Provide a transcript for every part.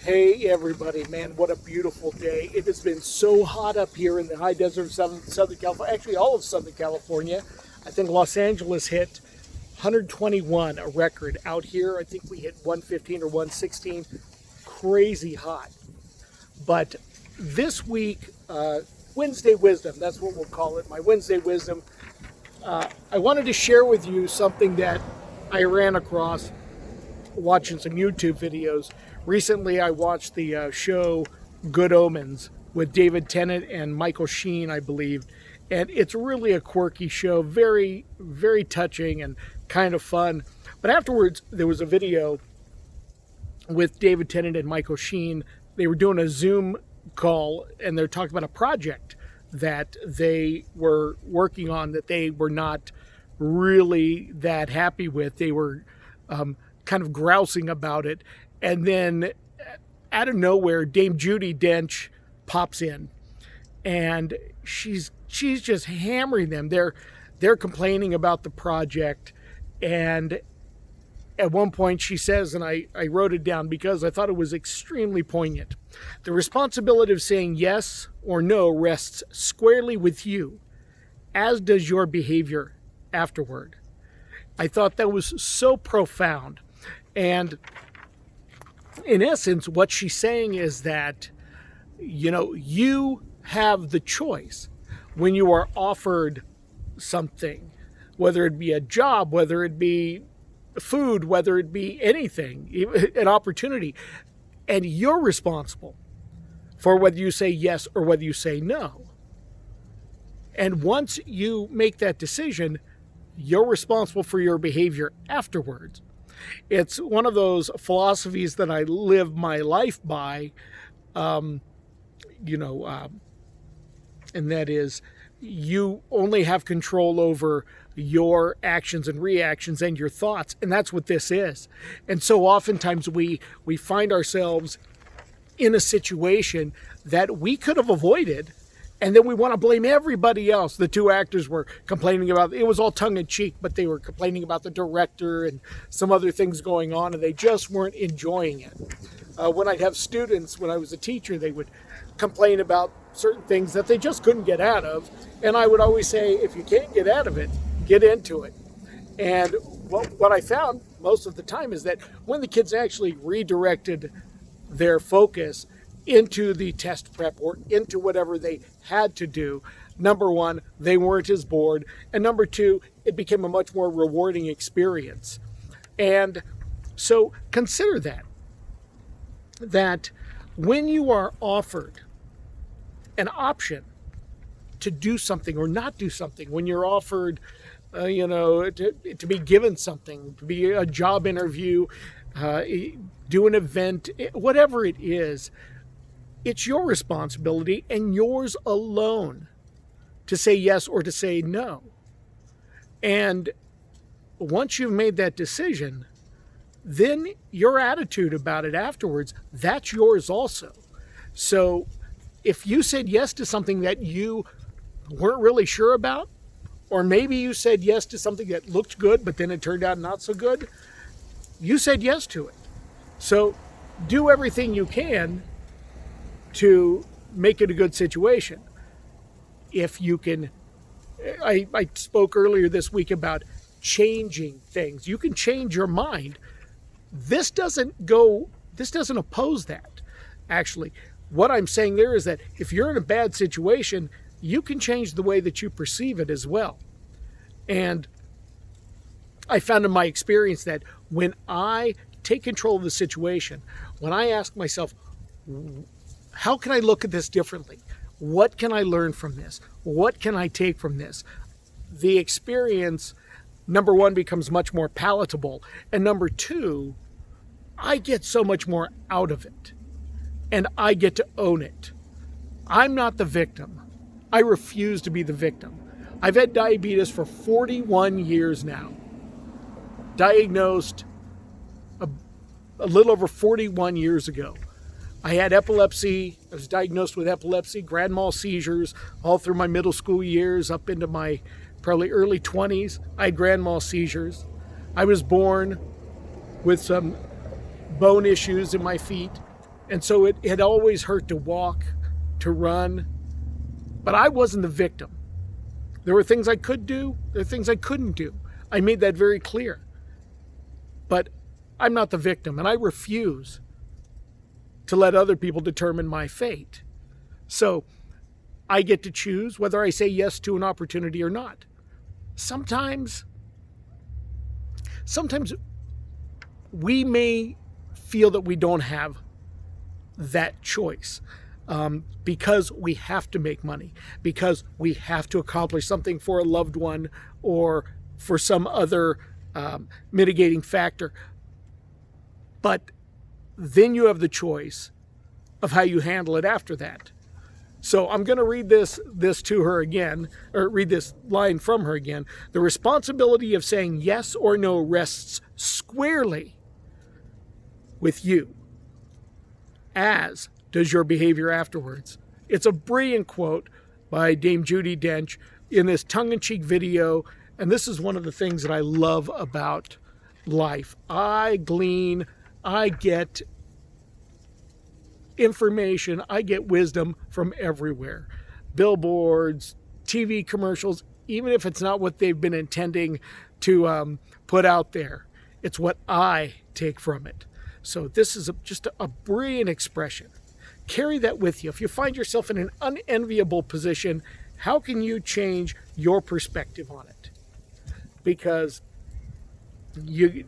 Hey everybody, man, what a beautiful day. It has been so hot up here in the high desert of Southern California, actually all of Southern California. I think Los Angeles hit 121, a record. Out here, I think we hit 115 or 116. Crazy hot. But this week, Wednesday Wisdom, that's what we'll call it, my Wednesday Wisdom. I wanted to share with you something that I ran across watching some YouTube videos. Recently, I watched the show Good Omens with David Tennant and Michael Sheen, I believe. And it's really a quirky show, very, very touching and kind of fun. But afterwards, there was a video with David Tennant and Michael Sheen. They were doing a Zoom call, and they're talking about a project that they were working on that they were not really that happy with. They were kind of grousing about it. And then out of nowhere, Dame Judi Dench pops in, and she's just hammering them. They're complaining about the project, and at one point she says, and I wrote it down because I thought it was extremely poignant, the responsibility of saying yes or no rests squarely with you, as does your behavior afterward. I thought that was so profound. And in essence, what she's saying is that, you have the choice when you are offered something, whether it be a job, whether it be food, whether it be anything, an opportunity, and you're responsible for whether you say yes or whether you say no. And once you make that decision, you're responsible for your behavior afterwards. It's one of those philosophies that I live my life by, and that is, you only have control over your actions and reactions and your thoughts, and that's what this is. And so oftentimes we find ourselves in a situation that we could have avoided, and then we want to blame everybody else. The two actors were complaining about, it was all tongue-in-cheek, but they were complaining about the director and some other things going on, and they just weren't enjoying it. When I'd have students, when I was a teacher, they would complain about certain things that they just couldn't get out of, and I would always say, if you can't get out of it, get into it. And what I found most of the time is that when the kids actually redirected their focus into the test prep or into whatever they had to do, number one, they weren't as bored, and number two, it became a much more rewarding experience. And so consider that when you are offered an option to do something or not do something, when you're offered to be given something, to be a job interview, do an event, whatever it is, it's your responsibility and yours alone to say yes or to say no. And once you've made that decision, then your attitude about it afterwards, that's yours also. So if you said yes to something that you weren't really sure about, or maybe you said yes to something that looked good, but then it turned out not so good, you said yes to it. So do everything you can to make it a good situation. If you can, I spoke earlier this week about changing things. You can change your mind. This doesn't oppose that. Actually, what I'm saying there is that if you're in a bad situation, you can change the way that you perceive it as well. And I found in my experience that when I take control of the situation, when I ask myself, how can I look at this differently? What can I learn from this? What can I take from this? The experience, number one, becomes much more palatable. And number two, I get so much more out of it. And I get to own it. I'm not the victim. I refuse to be the victim. I've had diabetes for 41 years now. Diagnosed a little over 41 years ago. I had epilepsy. I was diagnosed with epilepsy, grand mal seizures, all through my middle school years up into my probably early 20s. I had grand mal seizures. I was born with some bone issues in my feet. And so it had always hurt to walk, to run, but I wasn't the victim. There were things I could do, there were things I couldn't do. I made that very clear. But I'm not the victim, and I refuse to let other people determine my fate. So I get to choose whether I say yes to an opportunity or not. Sometimes we may feel that we don't have that choice because we have to make money, because we have to accomplish something for a loved one or for some other mitigating factor. But then you have the choice of how you handle it after that. So I'm going to read this to her again, or read this line from her again. The responsibility of saying yes or no rests squarely with you, as does your behavior afterwards. It's a brilliant quote by Dame Judi Dench in this tongue-in-cheek video, and this is one of the things that I love about life. I glean, I get information, I get wisdom from everywhere. Billboards, TV commercials, even if it's not what they've been intending to put out there, it's what I take from it. So this is just a brilliant expression. Carry that with you. If you find yourself in an unenviable position, how can you change your perspective on it? Because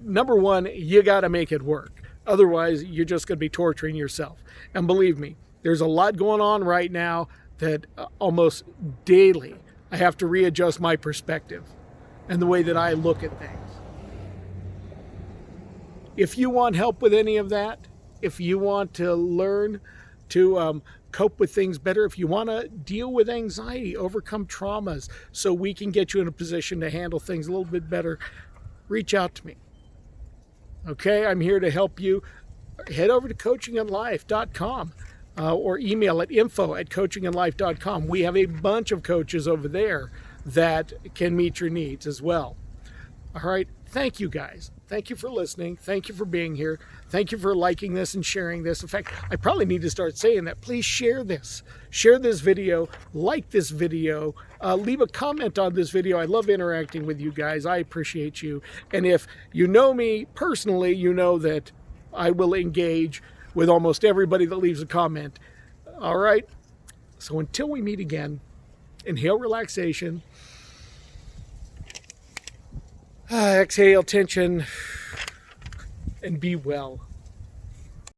number one, you got to make it work. Otherwise, you're just going to be torturing yourself. And believe me, there's a lot going on right now that almost daily I have to readjust my perspective and the way that I look at things. If you want help with any of that, if you want to learn to cope with things better, if you want to deal with anxiety, overcome traumas, so we can get you in a position to handle things a little bit better, reach out to me. Okay, I'm here to help you. Head over to coachingandlife.com or email at info@coachingandlife.com. We have a bunch of coaches over there that can meet your needs as well. All right, thank you guys. Thank you for listening. Thank you for being here. Thank you for liking this and sharing this. In fact, I probably need to start saying that. Please share this. Share this video. Like this video. Leave a comment on this video. I love interacting with you guys. I appreciate you. And if you know me personally, you know that I will engage with almost everybody that leaves a comment. All right? So until we meet again, inhale relaxation. Exhale tension, and be well.